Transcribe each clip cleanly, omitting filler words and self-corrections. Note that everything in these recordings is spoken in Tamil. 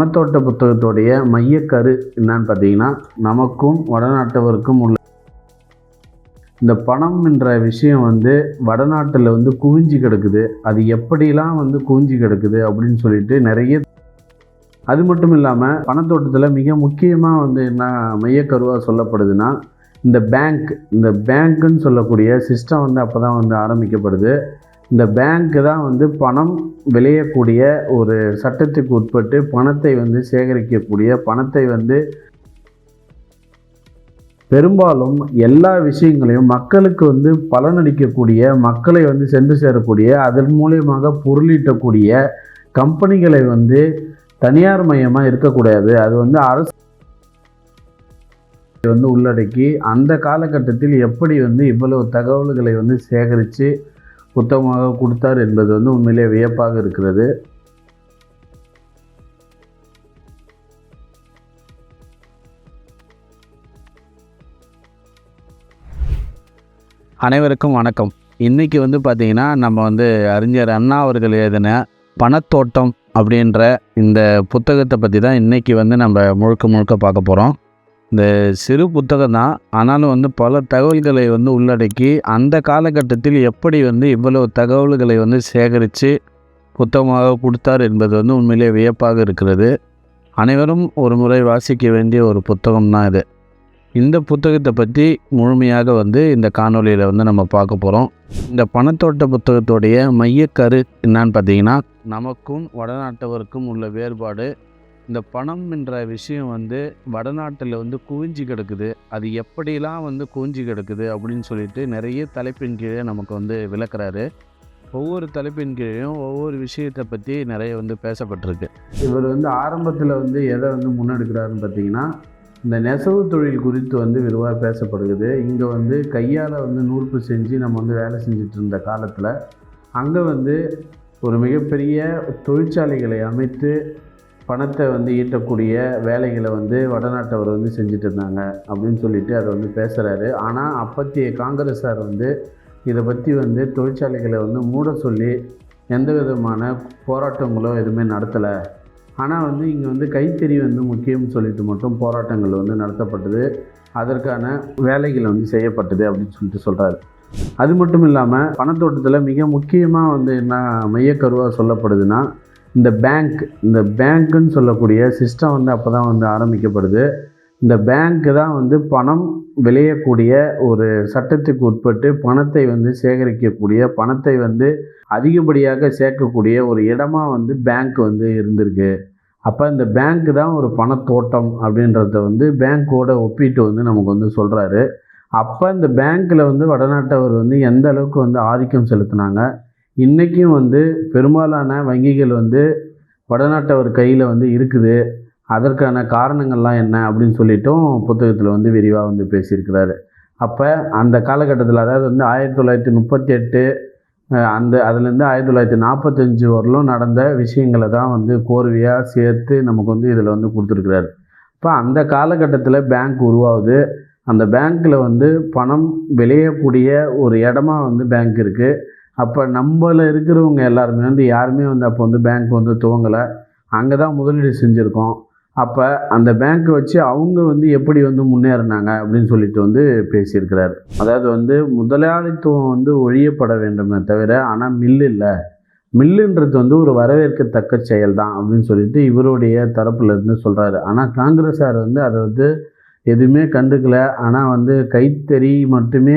பணத்தோட்ட புத்தகத்தோடைய மையக்கரு என்னன்னு பார்த்தீங்கன்னா, நமக்கும் வடநாட்டவருக்கும் உள்ள இந்த பணம் என்ற விஷயம் வடநாட்டில் குவிஞ்சு கிடக்குது. அது எப்படிலாம் குவிஞ்சு கிடக்குது அப்படின்னு சொல்லிட்டு நிறைய. அது மட்டும் இல்லாமல் பணத்தோட்டத்தில் மிக முக்கியமாக என்ன மையக்கருவாக சொல்லப்படுதுன்னா, இந்த பேங்க்குன்னு சொல்லக்கூடிய சிஸ்டம் அப்போ தான் ஆரம்பிக்கப்படுது. இந்த பேங்க்கு தான் பணம் விளையக்கூடிய ஒரு சட்டத்துக்கு உட்பட்டு பணத்தை சேகரிக்கக்கூடிய, பணத்தை பெரும்பாலும் எல்லா விஷயங்களையும் மக்களுக்கு பலனளிக்கக்கூடிய, மக்களை சென்று சேரக்கூடிய, அதன் மூலியமாக பொருளீட்டக்கூடிய கம்பெனிகளை தனியார் மயமாக இருக்கக்கூடாது. அது அரசு உள்ளடக்கி அந்த காலகட்டத்தில் எப்படி இவ்வளவு தகவல்களை சேகரித்து புத்தகமாக கொடுத்தார் என்பது உண்மையிலே வியப்பாக இருக்கிறது. அனைவருக்கும் வணக்கம். இன்றைக்கி பார்த்திங்கன்னா நம்ம அறிஞர் அண்ணா அவர்கள் எழுதின பணத்தோட்டம் அப்படின்ற இந்த புத்தகத்தை பற்றி தான் இன்றைக்கி நம்ம முழுக்க பார்க்க போகிறோம். இந்த சிறு புத்தகம் தான், ஆனாலும் பல தகவல்களை உள்ளடக்கி அந்த காலகட்டத்தில் எப்படி இவ்வளவு தகவல்களை சேகரித்து புத்தகமாக கொடுத்தார் என்பது உண்மையிலே வியப்பாக இருக்கிறது. அனைவரும் ஒரு முறை வாசிக்க வேண்டிய ஒரு புத்தகம் தான் இது. இந்த புத்தகத்தை பற்றி முழுமையாக இந்த காணொலியில் நம்ம பார்க்க போகிறோம். இந்த பணத்தோட்ட புத்தகத்துடைய மையக்கரு என்னான்னு பார்த்தீங்கன்னா, நமக்கும் வடநாட்டவருக்கும் உள்ள வேறுபாடு. இந்த பணம் என்ற விஷயம் வடநாட்டில் குவிஞ்சு கிடக்குது. அது எப்படிலாம் குவிஞ்சு கிடக்குது அப்படின்னு சொல்லிட்டு நிறைய தலைப்பின் கீழே நமக்கு விளக்குறாரு. ஒவ்வொரு தலைப்பின் கீழேயும் ஒவ்வொரு விஷயத்தை பற்றி நிறைய பேசப்பட்டிருக்கு. இவர் ஆரம்பத்தில் எதை முன்னெடுக்கிறாருன்னு பார்த்தீங்கன்னா, இந்த நெசவு தொழில் குறித்து விரிவாக பேசப்படுகிறது. இங்கே கையால் நூற்பு செஞ்சு நம்ம வேலை செஞ்சுட்டு இருந்த காலத்தில் அங்கே ஒரு மிகப்பெரிய தொழிற்சாலைகளை அமைத்து பணத்தை ஈட்டக்கூடிய வேலைகளை வடநாட்டவர் செஞ்சுட்டு இருந்தாங்க அப்படின்னு சொல்லிட்டு அதை பேசுகிறாரு. ஆனால் அப்பத்திய காங்கிரஸார் இதை பற்றி தொழிற்சாலைகளை மூட சொல்லி எந்த விதமான போராட்டங்களோ எதுவுமே நடத்தலை. ஆனால் இங்கே கைத்தறி முக்கியம்னு சொல்லிட்டு மட்டும் போராட்டங்கள் நடத்தப்பட்டது. அதற்கான வேலைகள் செய்யப்பட்டது அப்படின்னு சொல்லிட்டு சொல்கிறாரு. அது மட்டும் இல்லாமல் பணத்தோட்டத்தில் மிக முக்கியமாக என்ன மையக்கருவாக சொல்லப்படுதுன்னா, இந்த பேங்க்குன்னு சொல்லக்கூடிய சிஸ்டம் அப்போ தான் ஆரம்பிக்கப்படுது. இந்த பேங்க்கு தான் பணம் விளையக்கூடிய ஒரு சட்டத்துக்கு உட்பட்டு பணத்தை சேகரிக்கக்கூடிய, பணத்தை அதிகப்படியாக சேர்க்கக்கூடிய ஒரு இடமா பேங்க் இருந்திருக்கு. அப்போ இந்த பேங்க்கு தான் ஒரு பணத்தோட்டம் அப்படின்றத பேங்க்கோட ஒப்பிட்டு நமக்கு சொல்கிறாரு. அப்போ இந்த பேங்க்கில் வடநாட்டவர் எந்த அளவுக்கு ஆதிக்கம் செலுத்தினாங்க, இன்றைக்கும் பெரும்பாலான வங்கிகள் வடநாட்டவர் கையில் இருக்குது. அதற்கான காரணங்கள்லாம் என்ன அப்படின்னு சொல்லிட்டும் புத்தகத்தில் விரிவாக பேசியிருக்கிறாரு. அப்போ அந்த காலகட்டத்தில், அதாவது 1938 அதுலேருந்து 1945 வரலும் நடந்த விஷயங்களை தான் கோர்வையாக சேர்த்து நமக்கு இதில் கொடுத்துருக்குறாரு. இப்போ அந்த காலகட்டத்தில் பேங்க் உருவாகுது. அந்த பேங்க்கில் பணம் விளையக்கூடிய ஒரு இடமா பேங்க் இருக்குது. அப்போ நம்மள இருக்கிறவங்க எல்லாருமே யாருமே அப்போ பேங்க் துவங்கலை. அங்கே தான் முதலீடு செஞ்சுருக்கோம். அப்போ அந்த பேங்க்கை வச்சு அவங்க எப்படி முன்னேறினாங்க அப்படின்னு சொல்லிட்டு பேசியிருக்கிறார். அதாவது முதலாளித்துவம் ஒழியப்பட வேண்டுமே தவிர, ஆனால் மில்லுன்றது ஒரு வரவேற்கத்தக்க செயல் தான் அப்படின்னு சொல்லிட்டு இவருடைய தரப்புலேருந்து சொல்கிறாரு. ஆனால் காங்கிரஸார் அதை எதுவுமே கண்டுக்கலை. ஆனால் கைத்தறி மட்டுமே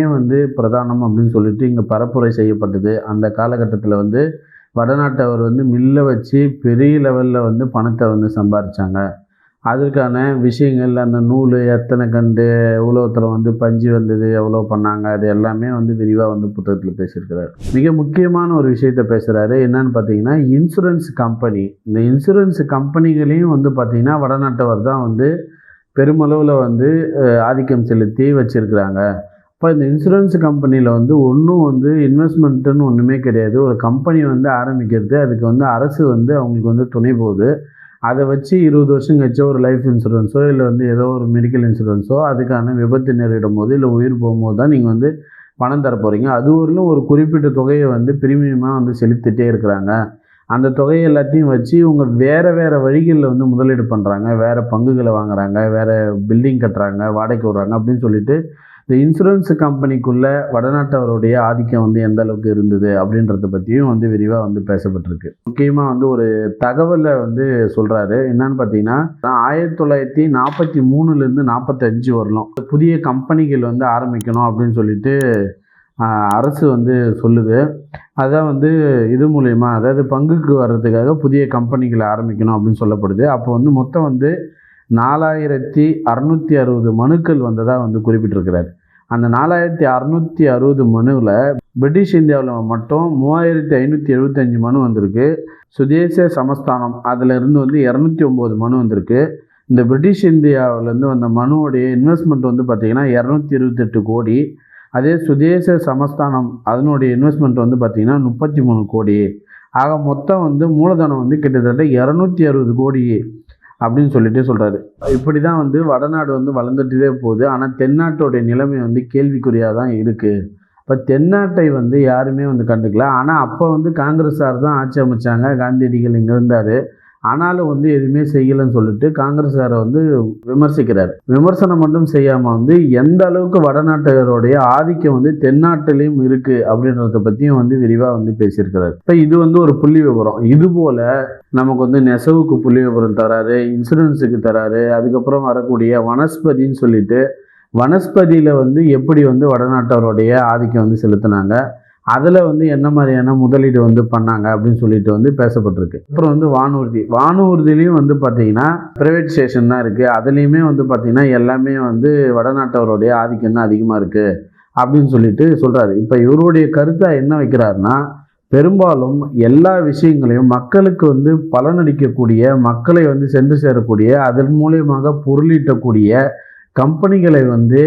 பிரதானம் அப்படின்னு சொல்லிட்டு இங்கே பரப்புரை செய்யப்பட்டது. அந்த காலகட்டத்தில் வடநாட்டவர் மில்லை வச்சு பெரிய லெவலில் பணத்தை சம்பாதிச்சாங்க. அதற்கான விஷயங்கள், அந்த நூல் எத்தனை கண்டு உலகத்தில் பஞ்சு வந்தது, எவ்வளோ பண்ணாங்க, அது எல்லாமே விரிவாக புத்தகத்தில் பேசியிருக்கிறார். மிக முக்கியமான ஒரு விஷயத்தை பேசுகிறாரு. என்னன்னு பார்த்தீங்கன்னா, இன்சூரன்ஸ் கம்பெனி. இந்த இன்சூரன்ஸ் கம்பெனிகளையும் பார்த்தீங்கன்னா வடநாட்டவர் தான் பெருமளவில் ஆதிக்கம் செலுத்தி வச்சுருக்கிறாங்க. இப்போ இந்த இன்சூரன்ஸ் கம்பெனியில் ஒன்றும் இன்வெஸ்ட்மெண்ட்டுன்னு ஒன்றுமே கிடையாது. ஒரு கம்பெனி ஆரம்பிக்கிறது, அதுக்கு அரசு அவங்களுக்கு துணை போகுது. அதை வச்சு 20 வருஷம் கழிச்சோ ஒரு லைஃப் இன்சூரன்ஸோ இல்லை ஏதோ ஒரு மெடிக்கல் இன்சூரன்ஸோ, அதுக்கான விபத்து நேரிடும் போது இல்லை உயிர் போகும்போது தான் நீங்கள் பணம் தர போகிறீங்க. அது வரலும் ஒரு குறிப்பிட்ட தொகையை பிரீமியமாக செலுத்திட்டே இருக்கிறாங்க. அந்த தொகையை எல்லாத்தையும் வச்சு இவங்க வேறு வழிகளில் வந்து முதலீடு பண்ணுறாங்க, வேறு பங்குகளை வாங்குறாங்க, வேறு பில்டிங் கட்டுறாங்க, வாடகைக்கு விடுறாங்க அப்படின்னு சொல்லிட்டு இந்த இன்சூரன்ஸ் கம்பெனிக்குள்ளே வடநாட்டவருடைய ஆதிக்கம் வந்து எந்த அளவுக்கு இருந்தது அப்படின்றத பற்றியும் வந்து விரிவாக வந்து பேசப்பட்டிருக்கு. முக்கியமாக வந்து ஒரு தகவலை வந்து சொல்கிறாரு. என்னன்னு பார்த்தீங்கன்னா 1943லேருந்து 45 வரலாம் புதிய கம்பெனிகள் வந்து ஆரம்பிக்கணும் அப்படின்னு சொல்லிட்டு அரசு வந்து சொல்லுது. அதான் வந்து இது மூலயமா, அதாவது பங்குக்கு வர்றதுக்காக புதிய கம்பெனிகளை ஆரம்பிக்கணும் அப்படின்னு சொல்லப்படுது. அப்போ வந்து மொத்தம் வந்து 4660 மனுக்கள் வந்ததாக வந்து குறிப்பிட்டிருக்கிறார். அந்த 4660 மனுவில் பிரிட்டிஷ் இந்தியாவில் மட்டும் 3575 மனு வந்திருக்கு. சுதேச சமஸ்தானம் அதிலிருந்து வந்து 209 மனு வந்திருக்கு. இந்த பிரிட்டிஷ் இந்தியாவிலேருந்து வந்த மனுவுடைய இன்வெஸ்ட்மெண்ட் வந்து பார்த்திங்கன்னா 228 கோடி. அதே சுதேச சமஸ்தானம் அதனுடைய இன்வெஸ்ட்மெண்ட் வந்து பார்த்திங்கன்னா 33 கோடி. ஆக மொத்தம் வந்து மூலதனம் வந்து கிட்டத்தட்ட 260 கோடி அப்படின்னு சொல்லிட்டு சொல்கிறாரு. இப்படி தான் வந்து வடநாடு வந்து வளர்ந்துட்டே போகுது. ஆனால் தென்னாட்டோடைய நிலைமை வந்து கேள்விக்குறியாக தான் இருக்குது. இப்போ தென்னாட்டை வந்து யாருமே வந்து கண்டுக்கல. ஆனால் அப்போ வந்து காங்கிரஸார் தான் ஆட்சி அமைச்சாங்க, காந்தியடிகள் இங்கே இருந்தார். ஆனாலும் வந்து எதுவுமே செய்யலைன்னு சொல்லிட்டு காங்கிரஸாரை வந்து விமர்சிக்கிறார். விமர்சனம் மட்டும் செய்யாமல் வந்து எந்த அளவுக்கு வடநாட்டவருடைய ஆதிக்கம் வந்து தென்னாட்டிலையும் இருக்குது அப்படின்றத பற்றியும் வந்து விரிவாக வந்து பேசியிருக்கிறார். இப்போ இது வந்து ஒரு புள்ளி விவரம். இதுபோல் நமக்கு வந்து நெசவுக்கு புள்ளி விவரம் தராரு, இன்சூரன்ஸுக்கு தராரு, அதுக்கப்புறம் வரக்கூடிய வனஸ்பதின்னு சொல்லிட்டு வனஸ்பதியில் வந்து எப்படி வந்து வடநாட்டவருடைய ஆதிக்கம் வந்து செலுத்தினாங்க, அதில் வந்து என்ன மாதிரியான முதலீடு வந்து பண்ணாங்க அப்படின்னு சொல்லிட்டு வந்து பேசப்பட்டிருக்கு. அப்புறம் வந்து வானூர்திலையும் வந்து பார்த்திங்கன்னா ப்ரைவேட் ஸ்டேஷன் தான் இருக்குது. அதுலேயுமே வந்து பார்த்திங்கன்னா எல்லாமே வந்து வடநாட்டவருடைய ஆதிக்கம் தான் அதிகமாக இருக்குது அப்படின்னு சொல்லிட்டு சொல்கிறாரு. இப்போ இவருடைய கருத்தை என்ன வைக்கிறாருன்னா, பெரும்பாலும் எல்லா விஷயங்களையும் மக்களுக்கு வந்து பலனளிக்கக்கூடிய, மக்களை வந்து சென்று சேரக்கூடிய, அதன் மூலியமாக பொருளீட்டக்கூடிய கம்பெனிகளை வந்து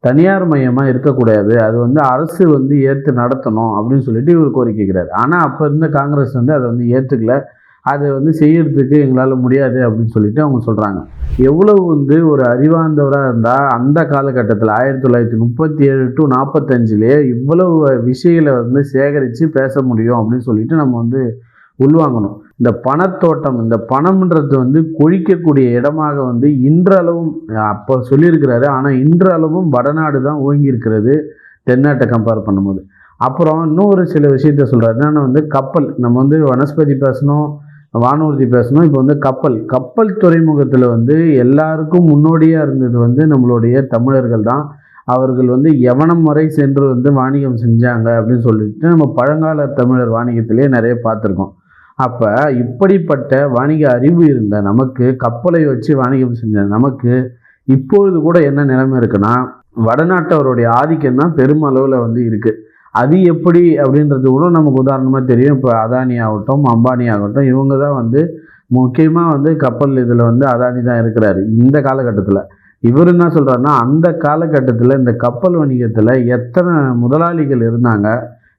தனியார் மையமாக இருக்கக்கூடாது, அது வந்து அரசு வந்து ஏற்று நடத்தணும் அப்படின்னு சொல்லிட்டு இவர் கோரிக்கைக்கிறார். ஆனால் அப்போ இருந்த காங்கிரஸ் வந்து அதை வந்து ஏற்றுக்கல. அதை வந்து செய்யறதுக்கு எங்களால் முடியாது அப்படின்னு சொல்லிட்டு அவங்க சொல்கிறாங்க. எவ்வளவு வந்து ஒரு அறிவார்ந்தவராக இருந்தால் அந்த காலகட்டத்தில் 1937 to 45 இவ்வளவு விஷயங்களை வந்து சேகரித்து பேச முடியும் அப்படின்னு சொல்லிட்டு நம்ம வந்து உள்வாங்கணும். இந்த பணத்தோட்டம், இந்த பணம்ன்றது வந்து கொழிக்கக்கூடிய இடமாக வந்து இன்றளவும் அப்போ சொல்லியிருக்கிறாரு. ஆனால் இன்றளவும் வடநாடு தான் ஓங்கி இருக்கிறது தென்னாட்டை கம்பேர் பண்ணும்போது. அப்புறம் இன்னொரு சில விஷயத்த சொல்கிறாரு. என்னென்னா வந்து கப்பல், நம்ம வந்து வனஸ்பதி பேசணும், வானூர்தி பேசணும். இப்போ வந்து கப்பல் துறைமுகத்தில் வந்து எல்லாருக்கும் முன்னோடியாக இருந்தது வந்து நம்மளுடைய தமிழர்கள் தான். அவர்கள் வந்து யவனம் வரை சென்று வந்து வாணிகம் செஞ்சாங்க அப்படின்னு சொல்லிட்டு நம்ம பழங்கால தமிழர் வாணிகத்திலே நிறைய பார்த்துருக்கோம். அப்போ இப்படிப்பட்ட வணிக அறிவு இருந்த நமக்கு, கப்பலை வச்சு வாணிகம் செஞ்ச நமக்கு இப்பொழுது கூட என்ன நிலைமை இருக்குன்னா, வடநாட்டவருடைய ஆதிக்கம் தான் பெருமளவில் வந்து இருக்குது. அது எப்படி அப்படின்றது கூட நமக்கு உதாரணமாக தெரியும். இப்போ அதானி ஆகட்டும், அம்பானி ஆகட்டும், இவங்க தான் வந்து முக்கியமாக வந்து கப்பல் இதில் வந்து அதானி தான் இருக்கிறாரு இந்த காலகட்டத்தில். இவர் என்ன சொல்கிறாருன்னா, அந்த காலகட்டத்தில் இந்த கப்பல் வணிகத்தில் எத்தனை முதலாளிகள் இருந்தாங்க,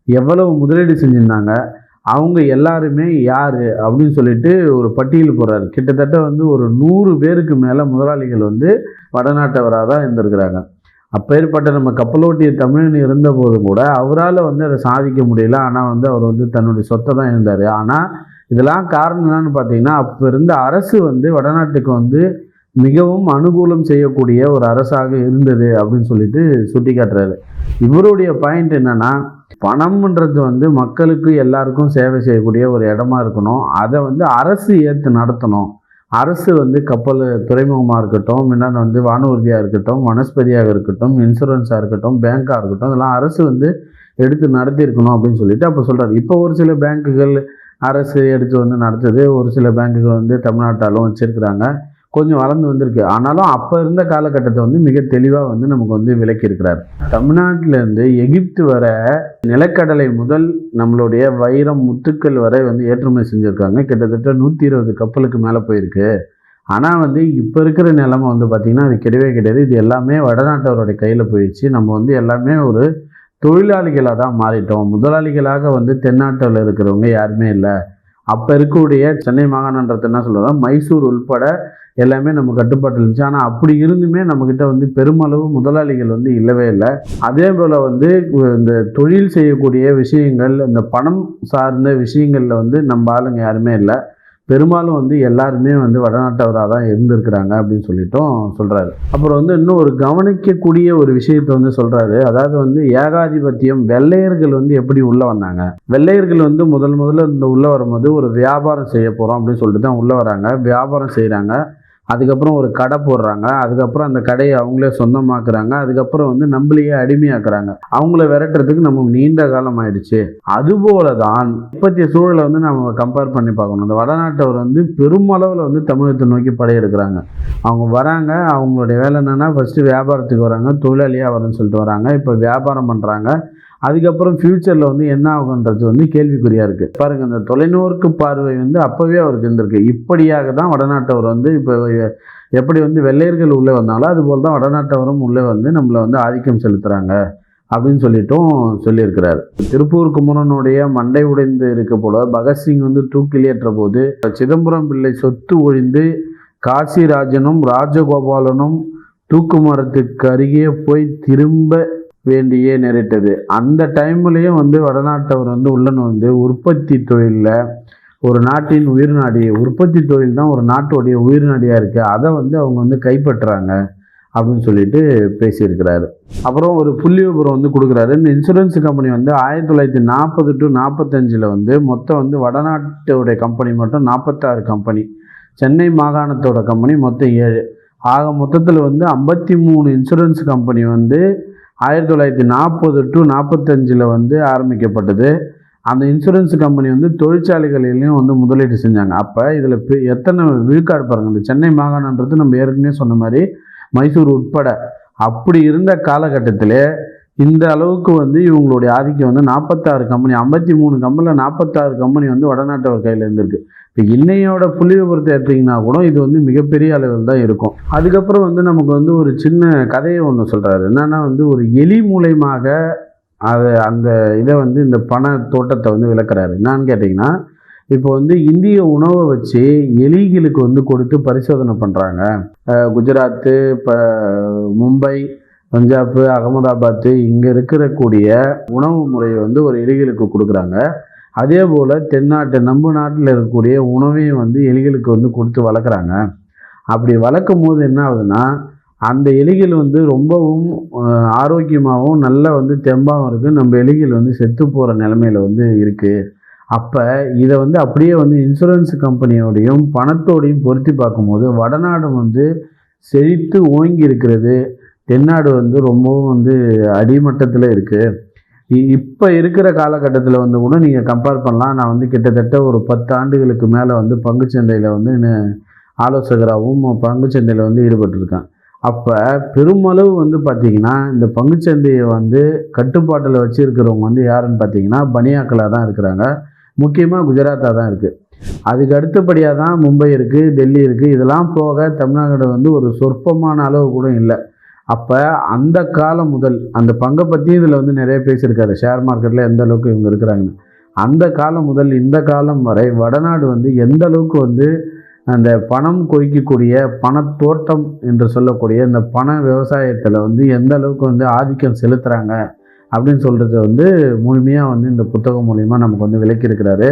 எவ்வளவு முதலீடு செஞ்சுருந்தாங்க, அவங்க எல்லாருமே யார் அப்படின்னு சொல்லிட்டு ஒரு பட்டியல் போடுறாரு. கிட்டத்தட்ட வந்து ஒரு 100 பேருக்கு மேலே முதலாளிகள் வந்து வடநாட்டவராக தான் இருந்திருக்கிறாங்க. அப்பேற்பட்ட நம்ம கப்பலோட்டிய தமிழன் இருந்தபோது கூட அவரால் வந்து அதை சாதிக்க முடியல. ஆனால் வந்து அவர் வந்து தன்னுடைய சொத்தை தான் இருந்தார். ஆனால் இதெல்லாம் காரணம் என்னன்னு பார்த்தீங்கன்னா, அப்போ இருந்த அரசு வந்து வடநாட்டுக்கு வந்து மிகவும் அனுகூலம் செய்யக்கூடிய ஒரு அரசாக இருந்தது அப்படின்னு சொல்லிட்டு சுட்டி காட்டுறாரு. இவருடைய பாயிண்ட் என்னன்னா, பணம்ன்றது வந்து மக்களுக்கு எல்லாருக்கும் சேவை செய்யக்கூடிய ஒரு இடமா இருக்கணும். அதை வந்து அரசு ஏற்று நடத்தணும். அரசு வந்து கப்பல் துறைமுகமாக இருக்கட்டும், முன்னாடி வந்து வானூர்தியாக இருக்கட்டும், வனஸ்பதியாக இருக்கட்டும், இன்சூரன்ஸாக இருக்கட்டும், பேங்காக இருக்கட்டும், இதெல்லாம் அரசு வந்து எடுத்து நடத்தியிருக்கணும் அப்படின்னு சொல்லிட்டு அப்போ சொல்கிறார். இப்போ ஒரு சில பேங்க்குகள் அரசு எடுத்து வந்து நடத்துது, ஒரு சில பேங்க்குகள் வந்து தமிழ்நாட்டாலும் வச்சுருக்கிறாங்க, கொஞ்சம் வளர்ந்து வந்திருக்கு. ஆனாலும் அப்போ இருந்த காலகட்டத்தை வந்து மிக தெளிவாக வந்து நமக்கு வந்து விளக்கியிருக்கிறார். தமிழ்நாட்டிலேருந்து எகிப்து வர நிலக்கடலை முதல் நம்மளுடைய வைரம், முத்துக்கள் வரை வந்து ஏற்றுமதி செஞ்சுருக்காங்க. கிட்டத்தட்ட 120 கப்பலுக்கு மேலே போயிருக்கு. ஆனால் வந்து இப்போ இருக்கிற நிலைமை வந்து பார்த்திங்கன்னா அது கிடையவே கிடையாது. இது எல்லாமே வடநாட்டவருடைய கையில் போயிடுச்சு. நம்ம வந்து எல்லாமே ஒரு தொழிலாளிகளாக தான் மாறிட்டோம். முதலாளிகளாக வந்து தென்னாட்டில் இருக்கிறவங்க யாருமே இல்லை. அப்போ இருக்கக்கூடிய சென்னை மாகாணன்றது என்ன சொல்கிறோம், மைசூர் உள்பட எல்லாமே நம்ம கட்டுப்பாட்டில் இருந்துச்சு. ஆனால் அப்படி இருந்துமே நம்மக்கிட்ட வந்து பெருமளவு முதலாளிகள் வந்து இல்லவே இல்லை. அதே போல் வந்து இந்த தொழில் செய்யக்கூடிய விஷயங்கள், இந்த பணம் சார்ந்த விஷயங்களில் வந்து நம்ம ஆளுங்க யாருமே இல்லை. பெரும்பாலும் வந்து எல்லாருமே வந்து வடநாட்டவராக தான் இருந்திருக்கிறாங்க அப்படின்னு சொல்லிட்டும் சொல்கிறாரு. அப்புறம் வந்து இன்னும் ஒரு கவனிக்கக்கூடிய ஒரு விஷயத்தை வந்து சொல்கிறாரு. அதாவது வந்து ஏகாதிபத்தியம், வெள்ளையர்கள் வந்து எப்படி உள்ளே வந்தாங்க. வெள்ளையர்கள் வந்து முதல்ல இந்த உள்ளே வரும்போது ஒரு வியாபாரம் செய்ய போகிறோம் அப்படின்னு சொல்லிட்டு தான் உள்ளே வராங்க. வியாபாரம் செய்கிறாங்க. அதுக்கப்புறம் ஒரு கடை போடுறாங்க. அதுக்கப்புறம் அந்த கடையை அவங்களே சொந்தமாக்குறாங்க. அதுக்கப்புறம் வந்து நம்மளையே அடிமையாக்குறாங்க. அவங்கள விரட்டுறதுக்கு நம்ம நீண்ட காலம் ஆயிடுச்சு. அதுபோல தான் இப்பத்திய சூழலை வந்து நம்ம கம்பேர் பண்ணி பார்க்கணும். இந்த வடநாட்டவர் வந்து பெருமளவில் வந்து தமிழகத்தை நோக்கி படையெடுக்கிறாங்க. அவங்க வராங்க. அவங்களுடைய வேலை என்னென்னா, ஃபஸ்ட்டு வியாபாரத்துக்கு வராங்க. தொழிலாளியாக வரணும்னு சொல்லிட்டு வராங்க. இப்போ வியாபாரம் பண்ணுறாங்க. அதுக்கப்புறம் ஃப்யூச்சரில் வந்து என்ன ஆகுன்றது வந்து கேள்விக்குறியாக இருக்குது. பாருங்கள், இந்த தொலைநோக்கு பார்வை வந்து அப்போவே அவருக்கு இருந்திருக்கு. இப்படியாக தான் வடநாட்டவர் வந்து இப்போ எப்படி வந்து வெள்ளையர்கள் உள்ளே வந்தாலும் அதுபோல் தான் வடநாட்டவரும் உள்ளே வந்து நம்மளை வந்து ஆதிக்கம் செலுத்துகிறாங்க அப்படின்னு சொல்லிட்டும் சொல்லியிருக்கிறார். திருப்பூர் குமரனுடைய மண்டை உடைந்து இருக்க போல பகத்சிங் வந்து தூக்கிலேற்ற போது சிதம்பரம் பிள்ளை சொத்து ஒழிந்து காசிராஜனும் ராஜகோபாலனும் தூக்கு மரத்துக்கு அருகே போய் திரும்ப வேண்டியே நேரிட்டது. அந்த டைம்லேயும் வந்து வடநாட்டவர் வந்து உள்ளன்னு வந்து உற்பத்தி தொழிலில் ஒரு நாட்டின் உயிர்நாடி, உற்பத்தி தொழில் தான் ஒரு நாட்டுடைய உயிர்நாடியாக இருக்குது, அதை வந்து அவங்க வந்து கைப்பற்றுறாங்க அப்படின்னு சொல்லிட்டு பேசியிருக்கிறாரு. அப்புறம் ஒரு புள்ளி விபரம் வந்து கொடுக்குறாரு. இந்த இன்சூரன்ஸ் கம்பெனி வந்து 1940 to 45 வந்து மொத்தம் வந்து வடநாட்டோடைய கம்பெனி மட்டும் 46 கம்பெனி, சென்னை மாகாணத்தோட கம்பெனி மொத்தம் 7. ஆக மொத்தத்தில் வந்து 53 இன்சூரன்ஸ் கம்பெனி வந்து 1940 to 45 வந்து ஆரம்பிக்கப்பட்டது. அந்த இன்சூரன்ஸ் கம்பெனி வந்து தொழிற்சாலைகளிலையும் வந்து முதலீடு செஞ்சாங்க. அப்போ இதில் எத்தனை விழுக்காடு பாருங்கள். இந்த சென்னை மாகாணன்றது நம்ம ஏற்கனவே சொன்ன மாதிரி மைசூர் உட்பட அப்படி இருந்த காலகட்டத்தில் இந்த அளவுக்கு வந்து இவங்களுடைய ஆதிக்கம் வந்து 46 கம்பெனி, 53 கம்பெனியில் 46 கம்பெனி வந்து வடநாட்டவர் கையில் இருந்திருக்கு. இப்போ இன்னையோட புள்ளி விபரத்தை எடுத்திங்கன்னா கூட இது வந்து மிகப்பெரிய அளவில் தான் இருக்கும். அதுக்கப்புறம் வந்து நமக்கு வந்து ஒரு சின்ன கதையை ஒன்று சொல்கிறாரு. என்னென்னா வந்து ஒரு எலி மூலயமாக அந்த இதை வந்து இந்த பண தோட்டத்தை வந்து விளக்குறாரு. என்னான்னு கேட்டிங்கன்னா, இப்போ வந்து இந்திய உணவை வச்சு எலிகளுக்கு வந்து கொடுத்து பரிசோதனை பண்ணுறாங்க. குஜராத்து, இப்போ மும்பை, பஞ்சாப், அகமதாபாத்து இங்கே இருக்கக்கூடிய உணவு முறையை வந்து ஒரு எலிகளுக்கு கொடுக்குறாங்க. அதே போல் தென்னாட்டு நம்ம நாட்டில் இருக்கக்கூடிய உணவையும் வந்து எலிகளுக்கு வந்து கொடுத்து வளர்க்குறாங்க. அப்படி வளர்க்கும் போது என்ன ஆகுதுன்னா, அந்த எலிகள் வந்து ரொம்பவும் ஆரோக்கியமாகவும் நல்லா வந்து தெம்பாகவும் இருக்குது. நம்ம எலிகள் வந்து செத்து போகிற நிலமையில வந்து இருக்குது. அப்போ இதை வந்து அப்படியே வந்து இன்சூரன்ஸ் கம்பெனியோடையும் பணத்தோடையும் பொருத்தி பார்க்கும்போது வடநாடு வந்து செழித்து ஓங்கி இருக்கிறது, தென்னாடு வந்து ரொம்பவும் வந்து அடிமட்டத்தில் இருக்குது. இப்போ இருக்கிற காலகட்டத்தில் வந்து கூட நீங்கள் கம்பேர் பண்ணலாம். நான் வந்து கிட்டத்தட்ட ஒரு 10 ஆண்டுகளுக்கு மேலே வந்து பங்குச்சந்தையில் வந்து ஆலோசகராகவும் பங்குச்சந்தையில் வந்து ஈடுபட்டிருக்கேன். அப்போ பெருமளவு வந்து பார்த்திங்கன்னா இந்த பங்குச்சந்தையை வந்து கட்டுப்பாட்டில் வச்சுருக்கிறவங்க வந்து யாருன்னு பார்த்தீங்கன்னா பனியாக்களாக தான் இருக்கிறாங்க. முக்கியமாக குஜராத்தாக தான் இருக்குது. அதுக்கு அடுத்தபடியாக தான் மும்பை இருக்குது, டெல்லி இருக்குது. இதெல்லாம் போக தமிழ்நாடு வந்து ஒரு சொற்பமான அளவு கூட இல்லை. அப்போ அந்த காலம் முதல் அந்த பங்கை பற்றி இதில் வந்து நிறைய பேசியிருக்காரு. ஷேர் மார்க்கெட்டில் எந்த அளவுக்கு இவங்க இருக்கிறாங்கன்னு. அந்த காலம் முதல் இந்த காலம் வரை வடநாடு வந்து எந்த அளவுக்கு வந்து அந்த பணம் கொய்க்கக்கூடிய பணத்தோட்டம் என்று சொல்லக்கூடிய இந்த பண விவசாயத்தில் வந்து எந்த அளவுக்கு வந்து ஆதிக்கம் செலுத்துகிறாங்க அப்படின்னு சொல்கிறது வந்து முழுமையாக வந்து இந்த புத்தகம் மூலிமா நமக்கு வந்து விளக்கியிருக்கிறாரு.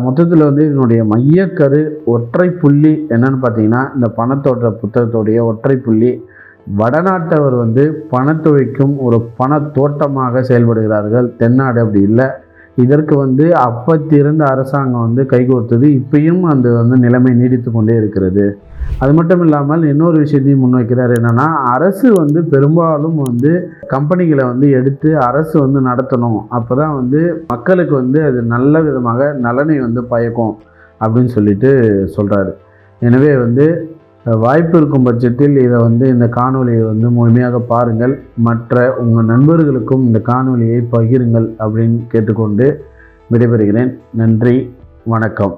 மொத்தத்தில் வந்து இதனுடைய மையக்கரு ஒற்றை புள்ளி என்னன்னு பார்த்தீங்கன்னா, இந்த பணத்தோட்ட புத்தகத்துடைய ஒற்றை புள்ளி வடநாட்டவர் வந்து பணத்தொழிக்கும் ஒரு பணத்தோட்டமாக செயல்படுகிறார்கள். தென்னாடு அப்படி இல்லை. இதற்கு வந்து அப்பத்திருந்த அரசாங்கம் வந்து கைகோர்த்தது. இப்பயும் அந்த வந்து நிலைமை நீடித்து கொண்டே இருக்கிறது. அது மட்டும் இல்லாமல் இன்னொரு விஷயத்தையும் முன்வைக்கிறார். என்னென்னா, அரசு வந்து பெரும்பாலும் வந்து கம்பெனிகளை வந்து எடுத்து அரசு வந்து நடத்தணும். அப்போ தான் வந்து மக்களுக்கு வந்து அது நல்ல விதமாக நலனை வந்து பயக்கும் அப்படின்னு சொல்லிட்டு சொல்கிறாரு. எனவே வந்து வாய்ப்பு இருக்கும் பட்சத்தில் இதை வந்து இந்த காணொலியை வந்து முழுமையாக பாருங்கள். மற்ற உங்கள் நண்பர்களுக்கும் இந்த காணொலியை பகிருங்கள் அப்படின்னு கேட்டுக்கொண்டு விடைபெறுகிறேன். நன்றி, வணக்கம்.